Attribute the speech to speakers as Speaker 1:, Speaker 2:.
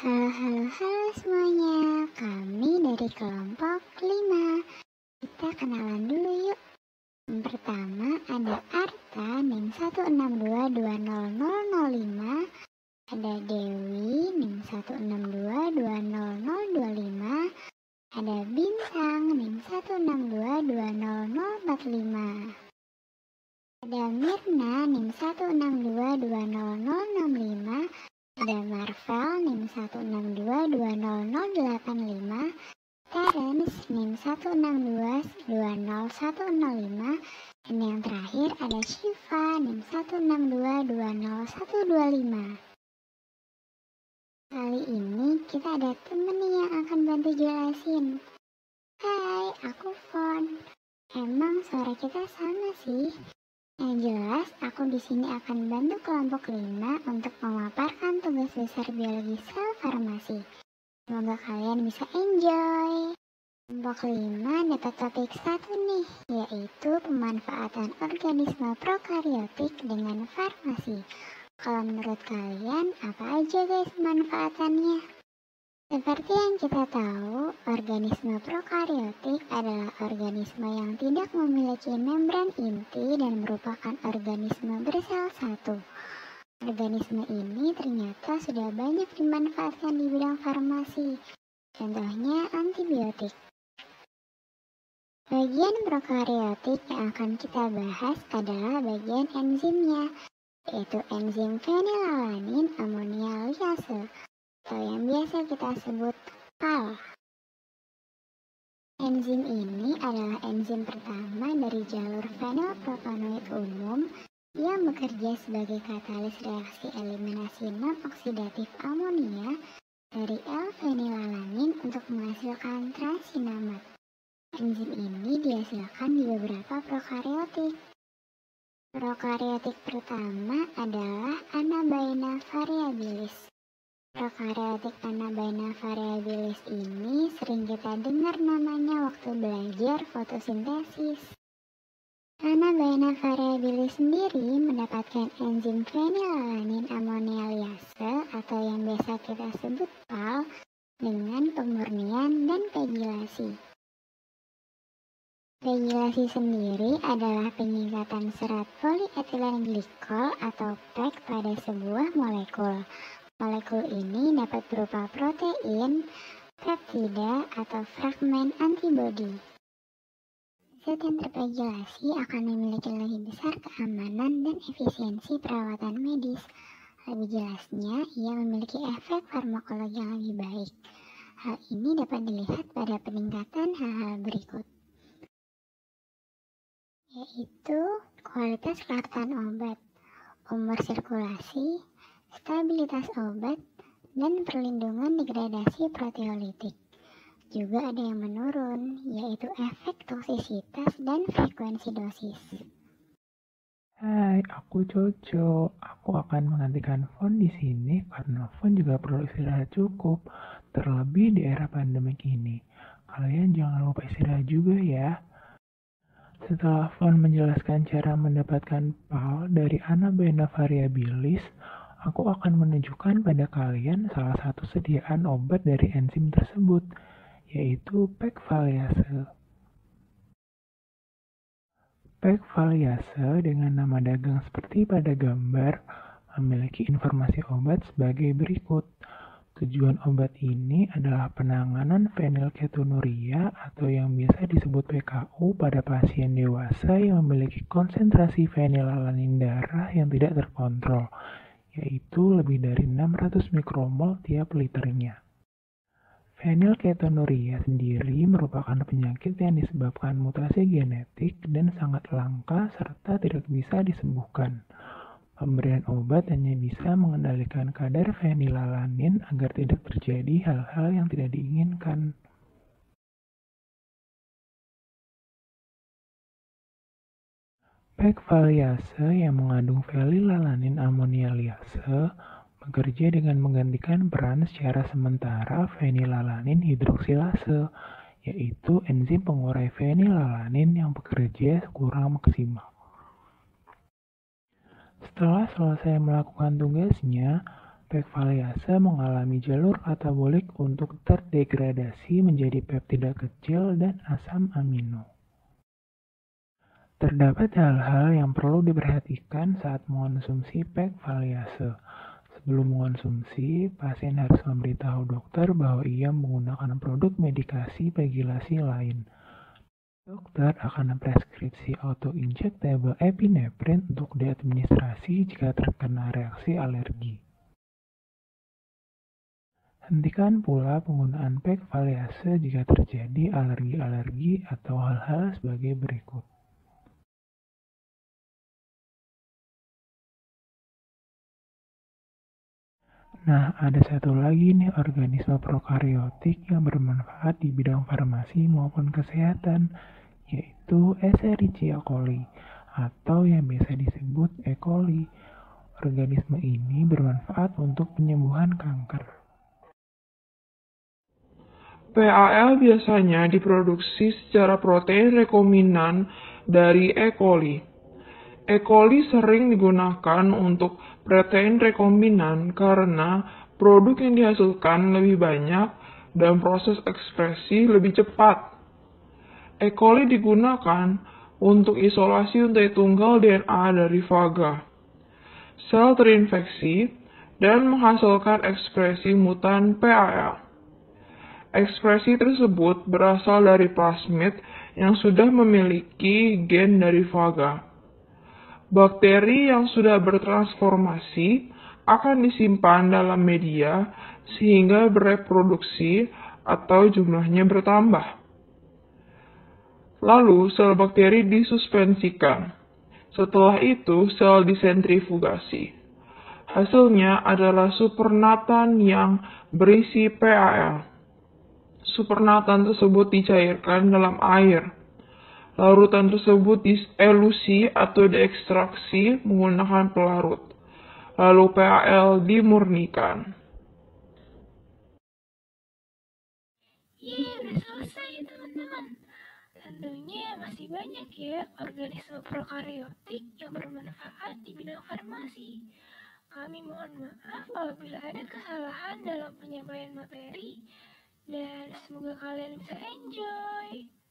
Speaker 1: Halo, halo, halo semuanya. Kami dari kelompok 5. Kita kenalan dulu yuk. Yang pertama ada Arta NIM 1622005. Ada Dewi NIM 1622025. Ada Bintang NIM 1622045. Ada Mirna NIM 1622065. Ada Marvel NIM 1622085, Terence NIM 162201005, dan yang terakhir ada Shiva NIM 1622025. Kali ini kita ada temen nih yang akan bantu jelasin. Hai, aku Fon. Emang suara kita sama sih? Yang jelas, aku di sini akan bantu kelompok 5 untuk memaparkan tugas besar biologi sel farmasi. Semoga kalian bisa enjoy. Kelompok 5 dapat topik 1 nih, yaitu pemanfaatan organisme prokariotik dengan farmasi. Kalau menurut kalian, apa aja guys pemanfaatannya? Seperti yang kita tahu, organisme prokariotik adalah organisme yang tidak memiliki membran inti dan merupakan organisme bersel satu. Organisme ini ternyata sudah banyak dimanfaatkan di bidang farmasi, contohnya antibiotik. Bagian prokariotik yang akan kita bahas adalah bagian enzimnya, yaitu enzim fenilalanin amonialiase, atau yang biasa kita sebut PAL. Enzim ini adalah enzim pertama dari jalur fenilpropanoid umum yang bekerja sebagai katalis reaksi eliminasi non-oksidatif amonia dari L-fenilalanin untuk menghasilkan transinamat. Enzim ini dihasilkan di beberapa prokariotik. Prokariotik pertama adalah Anabaena variabilis. Prokariotik Anabaena variabilis ini sering kita dengar namanya waktu belajar fotosintesis. Anabaena variabilis sendiri mendapatkan enzim fenilalanin amonialiase atau yang biasa kita sebut PAL dengan pemurnian dan pegilasi. Pegilasi sendiri adalah penyingkatan serat polyethylene glycol atau PEG pada sebuah molekul. Molekul ini dapat berupa protein, peptida, atau fragmen antibodi. Zat yang terpegilasi akan memiliki lebih besar keamanan dan efisiensi perawatan medis. Lebih jelasnya, ia memiliki efek farmakologi yang lebih baik. Hal ini dapat dilihat pada peningkatan hal-hal berikut, yaitu kualitas kelangkaan obat, umur sirkulasi, stabilitas obat, dan perlindungan degradasi proteolitik. Juga ada yang menurun, yaitu efek toksisitas dan frekuensi dosis.
Speaker 2: Hai, aku Jojo. Aku akan menggantikan Fon di sini karena Fon juga perlu istirahat cukup, terlebih di era pandemik ini. Kalian jangan lupa istirahat juga ya. Setelah Fon menjelaskan cara mendapatkan PAL dari Anabaena variabilis, aku akan menunjukkan pada kalian salah satu sediaan obat dari enzim tersebut, yaitu PEG foliase. PEG foliase dengan nama dagang seperti pada gambar memiliki informasi obat sebagai berikut. Tujuan obat ini adalah penanganan fenilketonuria atau yang biasa disebut PKU pada pasien dewasa yang memiliki konsentrasi fenilalanin darah yang tidak terkontrol, yaitu lebih dari 600 mikromol tiap liternya. Fenilketonuria sendiri merupakan penyakit yang disebabkan mutasi genetik dan sangat langka serta tidak bisa disembuhkan. Pemberian obat hanya bisa mengendalikan kadar fenilalanin agar tidak terjadi hal-hal yang tidak diinginkan. PEG foliase yang mengandung fenilalanin amonialiase bekerja dengan menggantikan peran secara sementara fenilalanin hidroksilase, yaitu enzim pengurai fenilalanin yang bekerja kurang maksimal. Setelah selesai melakukan tugasnya, PEG foliase mengalami jalur katabolik untuk terdegradasi menjadi peptida kecil dan asam amino. Terdapat hal-hal yang perlu diperhatikan saat mengonsumsi PEG foliase. Sebelum mengonsumsi, pasien harus memberitahu dokter bahwa ia menggunakan produk medikasi pegilasi lain. Dokter akan mempreskripsi auto-injectable epinephrine untuk diadministrasi jika terkena reaksi alergi. Hentikan pula penggunaan PEG foliase jika terjadi alergi-alergi atau hal-hal sebagai berikut. Nah, ada satu lagi nih organisme prokariotik yang bermanfaat di bidang farmasi maupun kesehatan, yaitu Escherichia coli, atau yang biasa disebut E. coli. Organisme ini bermanfaat untuk penyembuhan kanker.
Speaker 3: PAL biasanya diproduksi secara protein rekombinan dari E. coli. E. coli sering digunakan untuk protein rekombinan karena produk yang dihasilkan lebih banyak dan proses ekspresi lebih cepat. E. coli digunakan untuk isolasi untai tunggal DNA dari faga. Sel terinfeksi dan menghasilkan ekspresi mutan PAL. Ekspresi tersebut berasal dari plasmid yang sudah memiliki gen dari faga. Bakteri yang sudah bertransformasi akan disimpan dalam media sehingga bereproduksi atau jumlahnya bertambah. Lalu sel bakteri disuspensikan. Setelah itu sel disentrifugasi. Hasilnya adalah supernatan yang berisi PAL. Supernatan tersebut dicairkan dalam air. Larutan tersebut dielusi atau diekstraksi menggunakan pelarut. Lalu PAL dimurnikan.
Speaker 4: Udah selesai ya teman-teman. Tentunya masih banyak ya organisme prokariotik yang bermanfaat di bidang farmasi. Kami mohon maaf apabila ada kesalahan dalam penyampaian materi dan semoga kalian bisa enjoy.